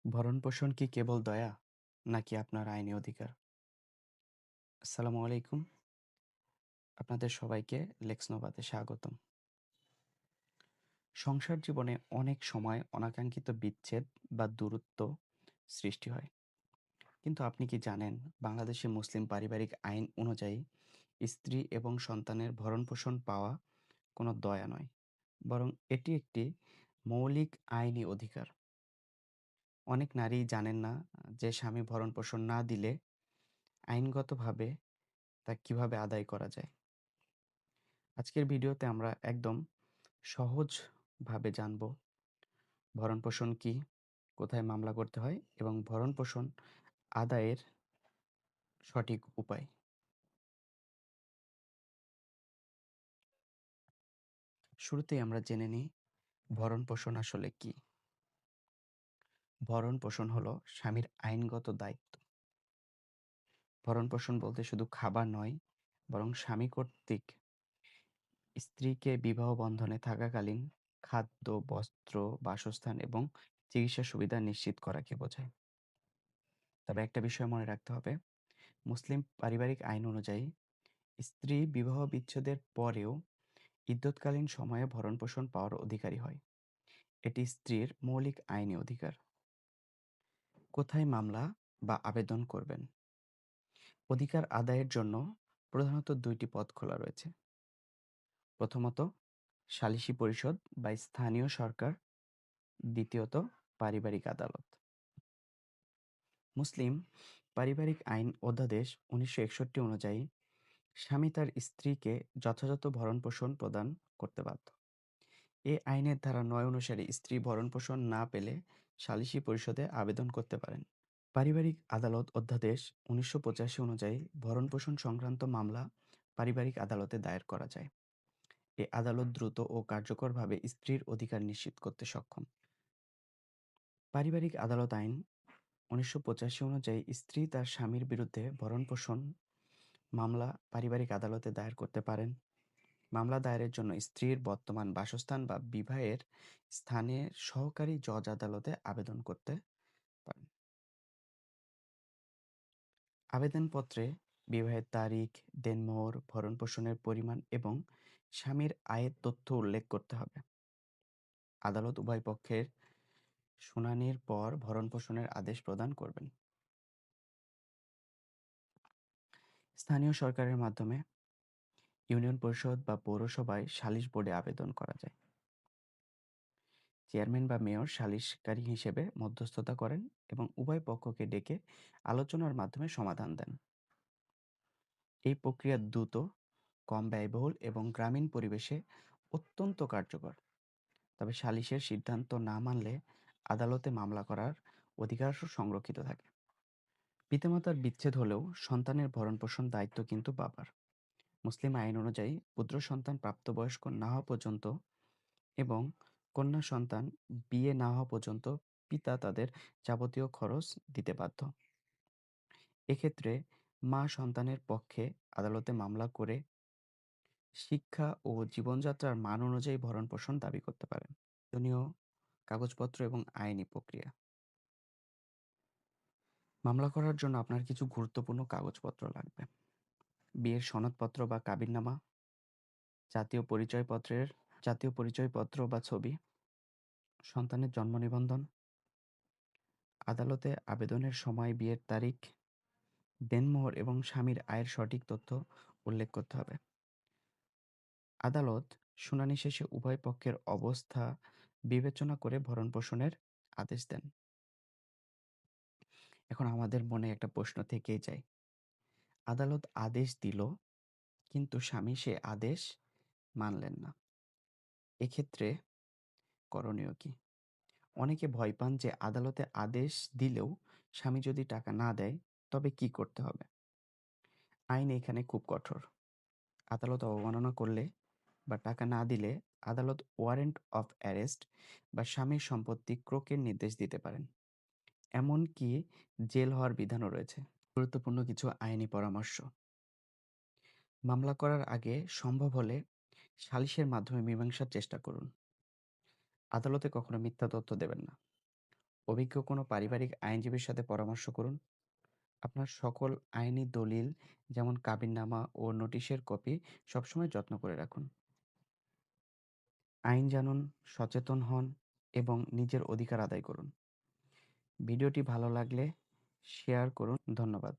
ভরণ-পোষণ কি কেবল দয়া, নাকি আপনার আইনি অধিকার? আসসালামু আলাইকুম। আপনাদের সবাইকে লেক্সনোবাতে স্বাগতম। সংসার জীবনে অনেক সময় অনাকাঙ্ক্ষিত বিচ্ছেদ বা দূরত্ব সৃষ্টি হয়। কিন্তু আপনি কি জানেন, বাংলাদেশে মুসলিম পারিবারিক আইন অনুযায়ী স্ত্রী এবং সন্তানের ভরণ-পোষণ পাওয়া কোনো দয়া নয়, বরং এটি একটি মৌলিক আইনি অধিকার। অনেক নারীই জানেন না যে স্বামী ভরণ-পোষণ না দিলে আইনগতভাবে তা কিভাবে আদায় করা যায়। আজকের ভিডিওতে আমরা একদম সহজভাবে জানব ভরণ-পোষণ কি, কোথায় মামলা করতে হয় এবং ভরণ-পোষণ আদায়ের সঠিক উপায়। শুরুতেই আমরা জেনে নিই ভরণ-পোষণ আসলে কি। ভরণ-পোষণ হলো স্বামীর আইনগত দায়িত্ব। ভরণ-পোষণ বলতে শুধু খাবার নয়, বরং স্বামী কর্তৃক স্ত্রীকে বিবাহ বন্ধনে থাকাকালীন খাদ্য, বস্ত্র, বাসস্থান এবং চিকিৎসা সুবিধা নিশ্চিত করাকে বোঝায়। তবে একটা বিষয় মনে রাখতে হবে, মুসলিম পারিবারিক আইন অনুযায়ী স্ত্রী বিবাহ বিচ্ছেদের পরেও ইদ্যৎকালীন সময়ে ভরণ-পোষণ পাওয়ার অধিকারী হয়। এটি স্ত্রীর মৌলিক আইনি অধিকার। কোথায় মামলা বা আবেদন করবেন? অধিকার আদায়ের জন্য প্রধানত ২টি পথ খোলা রয়েছে। প্রথমত, সালিসি পরিষদ বা স্থানীয় সরকার। দ্বিতীয়ত, পারিবারিক আদালত। মুসলিম পারিবারিক আইন অধ্যাদেশ ১৯৬১ অনুযায়ী স্বামী তার স্ত্রীকে যথাযথ ভরণ-পোষণ প্রদান করতে বাধ্য। এ আইনের ধারা ৯ অনুসারে স্ত্রী ভরণ-পোষণ না পেলে সালিসি পরিষদে আবেদন করতে পারেন। পারিবারিক আদালত অধ্যাদেশ ১৯৮৫ অনুযায়ী ভরণ-পোষণ সংক্রান্ত মামলা পারিবারিক আদালতে দায়ের করা যায়। এ আদালত দ্রুত ও কার্যকরভাবে স্ত্রীর অধিকার নিশ্চিত করতে সক্ষম। পারিবারিক আদালত আইন ১৯৮৫ অনুযায়ী স্ত্রী তার স্বামীর বিরুদ্ধে ভরণ-পোষণ মামলা পারিবারিক আদালতে দায়ের করতে পারেন। মামলা দায়েরের জন্য স্ত্রীর বর্তমান বাসস্থান বা বিবাহের স্থানে সহকারী জজ আদালতে আবেদন করতে পারেন। আবেদনপত্রে বিবাহের তারিখ, দেনমোহর, ভরণ-পোষণের পরিমাণ এবং স্বামীর আয়ের তথ্য উল্লেখ করতে হবে। আদালত উভয় পক্ষের শুনানির পর ভরণ-পোষণের আদেশ প্রদান করবেন। স্থানীয় সরকারের মাধ্যমে ইউনিয়ন পরিষদ বা পৌরসভায় সালিশ বোর্ডে আবেদন করা যায়। চেয়ারম্যান বা মেয়র সালিশকারী হিসেবে মধ্যস্থতা করেন এবং উভয় পক্ষকে ডেকে আলোচনার মাধ্যমে সমাধান দেন। এই প্রক্রিয়া দ্রুত, কম ব্যয়বহুল এবং গ্রামীণ পরিবেশে অত্যন্ত কার্যকর। তবে সালিশের সিদ্ধান্ত না মানলে আদালতে মামলা করার অধিকার সংরক্ষিত থাকে। পিতামাতার বিচ্ছেদ হলেও সন্তানের ভরণ-পোষণ দায়িত্ব কিন্তু বাবার। মুসলিম আইন অনুযায়ী পুত্র সন্তান প্রাপ্তবয়স্ক না হওয়া পর্যন্ত এবং কন্যা সন্তান বিয়ে না হওয়া পর্যন্ত পিতা তাদের যাবতীয় খরচ দিতে বাধ্য। এক্ষেত্রে মা সন্তানের পক্ষে আদালতে মামলা করে শিক্ষা ও জীবনযাত্রার মান অনুযায়ী ভরণ-পোষণ দাবি করতে পারেন। প্রয়োজনীয় কাগজপত্র এবং আইনি প্রক্রিয়া। মামলা করার জন্য আপনার কিছু গুরুত্বপূর্ণ কাগজপত্র লাগবে। বিয়ের সনদপত্র বা কাবিননামা, জাতীয় পরিচয়পত্রের জাতীয় পরিচয়পত্র বা ছবি, সন্তানের জন্ম নিবন্ধন, আদালতে আবেদনের সময়, বিয়ের তারিখ, দেনমোহর এবং স্বামীর আয়ের সঠিক তথ্য উল্লেখ করতে হবে। আদালত শুনানি শেষে উভয় পক্ষের অবস্থা বিবেচনা করে ভরণ-পোষণের আদেশ দেন। এখন আমাদের মনে একটা প্রশ্ন থেকেই যায়। আদালত আদেশ দিল, কিন্তু স্বামী সে আদেশ মানলেন না। এক্ষেত্রে করণীয় কি? অনেকে ভয় পান যে আদালতে আদেশ দিলেও স্বামী যদি টাকা না দেয়, তবে কি করতে হবে? আইন এখানে খুব কঠোর। আদালত অবমাননা করলে বা টাকা না দিলে আদালত ওয়ারেন্ট অফ অ্যারেস্ট বা স্বামীর সম্পত্তি ক্রোকের নির্দেশ দিতে পারেন। এমনকি জেল হওয়ার বিধানও রয়েছে। গুরুত্বপূর্ণ কিছু আইনি পরামর্শ। মামলা করার আগে সম্ভব হলে সালিশের মাধ্যমে মীমাংসার চেষ্টা করুন। আদালতে কখনো মিথ্যা তথ্য দেবেন না। অভিজ্ঞ কোনো পারিবারিক আইনজীবীর সাথে পরামর্শ করুন। আপনার সকল আইনি দলিল যেমন কাবিননামা ও নোটিশের কপি সবসময় যত্ন করে রাখুন। আইন জানুন, সচেতন হন এবং নিজের অধিকার আদায় করুন। ভিডিওটি ভালো লাগলে শেয়ার করুন। ধন্যবাদ।